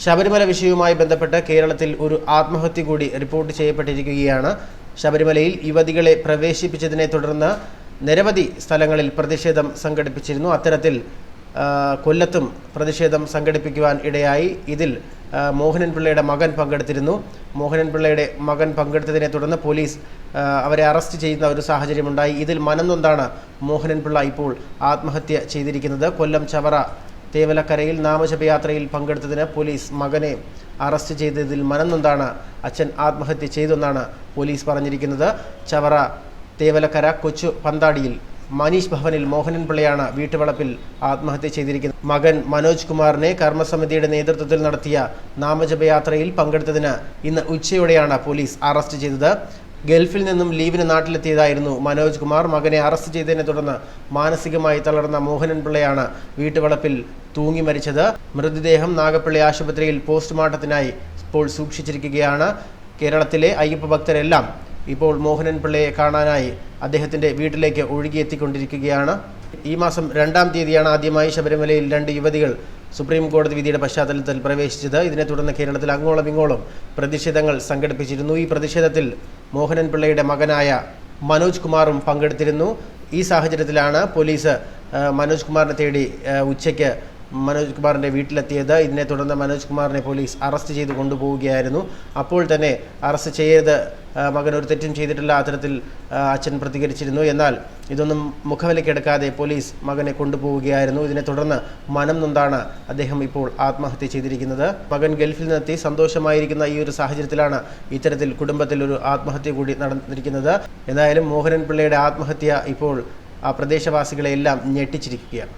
ശബരിമല വിഷയവുമായി ബന്ധപ്പെട്ട് കേരളത്തിൽ ഒരു ആത്മഹത്യ കൂടി റിപ്പോർട്ട് ചെയ്യപ്പെട്ടിരിക്കുകയാണ്. ശബരിമലയിൽ യുവതികളെ പ്രവേശിപ്പിച്ചതിനെ തുടർന്ന് നിരവധി സ്ഥലങ്ങളിൽ പ്രതിഷേധം സംഘടിപ്പിച്ചിരുന്നു. അത്തരത്തിൽ കൊല്ലത്തും പ്രതിഷേധം സംഘടിപ്പിക്കുവാൻ ഇടയായി. ഇതിൽ മോഹനൻ പിള്ളയുടെ മകൻ പങ്കെടുത്തിരുന്നു. മോഹനൻ പിള്ളയുടെ മകൻ പങ്കെടുത്തതിനെ തുടർന്ന് പോലീസ് അവരെ അറസ്റ്റ് ചെയ്യുന്ന ഒരു സാഹചര്യമുണ്ടായി. ഇതിൽ മനംനൊന്താണ് മോഹനൻ പിള്ള ഇപ്പോൾ ആത്മഹത്യ ചെയ്തിരിക്കുന്നത്. കൊല്ലം ചവറ തേവലക്കരയിൽ നാമജപയാത്രയിൽ പങ്കെടുത്തതിന് പോലീസ് മകനെ അറസ്റ്റ് ചെയ്തതിൽ മനംനൊന്താണ് അച്ഛൻ ആത്മഹത്യ ചെയ്തെന്നാണ് പോലീസ് പറഞ്ഞിരിക്കുന്നത്. ചവറ തേവലക്കര കൊച്ചു പന്താടിയിൽ മനീഷ് ഭവനിൽ മോഹനൻ പിള്ളയാണ് വീട്ടുവളപ്പിൽ ആത്മഹത്യ ചെയ്തിരിക്കുന്നത്. മകൻ മനോജ് കുമാറിനെ കർമ്മസമിതിയുടെ നേതൃത്വത്തിൽ നടത്തിയ നാമജപയാത്രയിൽ പങ്കെടുത്തതിന് ഇന്ന് ഉച്ചയോടെയാണ് പോലീസ് അറസ്റ്റ് ചെയ്തത്. ഗൾഫിൽ നിന്നും ലീവിന് നാട്ടിലെത്തിയതായിരുന്നു മനോജ് കുമാർ. മകനെ അറസ്റ്റ് ചെയ്തതിനെ തുടർന്ന് മാനസികമായി തളർന്ന മോഹനൻ പിള്ളയാണ് വീട്ടുവളപ്പിൽ തൂങ്ങി മരിച്ചത്. മൃതദേഹം നാഗപ്പള്ളി ആശുപത്രിയിൽ പോസ്റ്റ്മോർട്ടത്തിനായി ഇപ്പോൾ സൂക്ഷിച്ചിരിക്കുകയാണ്. കേരളത്തിലെ അയ്യപ്പ ഭക്തരെല്ലാം ഇപ്പോൾ മോഹനൻ പിള്ളയെ കാണാനായി അദ്ദേഹത്തിൻ്റെ വീട്ടിലേക്ക് ഒഴുകിയെത്തിക്കൊണ്ടിരിക്കുകയാണ്. ഈ മാസം 2-ാം തീയതിയാണ് ആദ്യമായി ശബരിമലയിൽ 2 യുവതികൾ സുപ്രീം കോടതി വിധിയുടെ പശ്ചാത്തലത്തിൽ പ്രവേശിച്ചത്. ഇതിനെ തുടർന്ന് കേരളത്തിൽ അങ്ങോളം ഇങ്ങോളം പ്രതിഷേധങ്ങൾ സംഘടിപ്പിച്ചിരുന്നു. ഈ പ്രതിഷേധത്തിൽ മോഹനൻ പിള്ളയുടെ മകനായ മനോജ് കുമാറും പങ്കെടുത്തിരുന്നു. ഈ സാഹചര്യത്തിലാണ് പോലീസ് മനോജ് കുമാറിനെ തേടി ഉച്ചയ്ക്ക് മനോജ് കുമാറിൻ്റെ വീട്ടിലെത്തിയത്. ഇതിനെ തുടർന്ന് മനോജ് കുമാറിനെ പോലീസ് അറസ്റ്റ് ചെയ്ത് കൊണ്ടുപോവുകയായിരുന്നു. അപ്പോൾ തന്നെ അറസ്റ്റ് ചെയ്ത് മകൻ ഒരു തെറ്റും ചെയ്തിട്ടില്ല, അത്തരത്തിൽ അച്ഛൻ പ്രതികരിച്ചിരുന്നു. എന്നാൽ ഇതൊന്നും മുഖവിലക്കെടുക്കാതെ പോലീസ് മകനെ കൊണ്ടുപോവുകയായിരുന്നു. ഇതിനെ തുടർന്ന് മനംനൊന്താണ് അദ്ദേഹം ഇപ്പോൾ ആത്മഹത്യ ചെയ്തിരിക്കുന്നത്. മകൻ ഗൾഫിൽ നിന്നെത്തി സന്തോഷമായിരിക്കുന്ന ഈ ഒരു സാഹചര്യത്തിലാണ് ഇത്തരത്തിൽ കുടുംബത്തിൽ ഒരു ആത്മഹത്യ കൂടി നടന്നിരിക്കുന്നത്. എന്തായാലും മോഹനൻ പിള്ളയുടെ ആത്മഹത്യ ഇപ്പോൾ ആ പ്രദേശവാസികളെ എല്ലാം ഞെട്ടിച്ചിരിക്കുകയാണ്.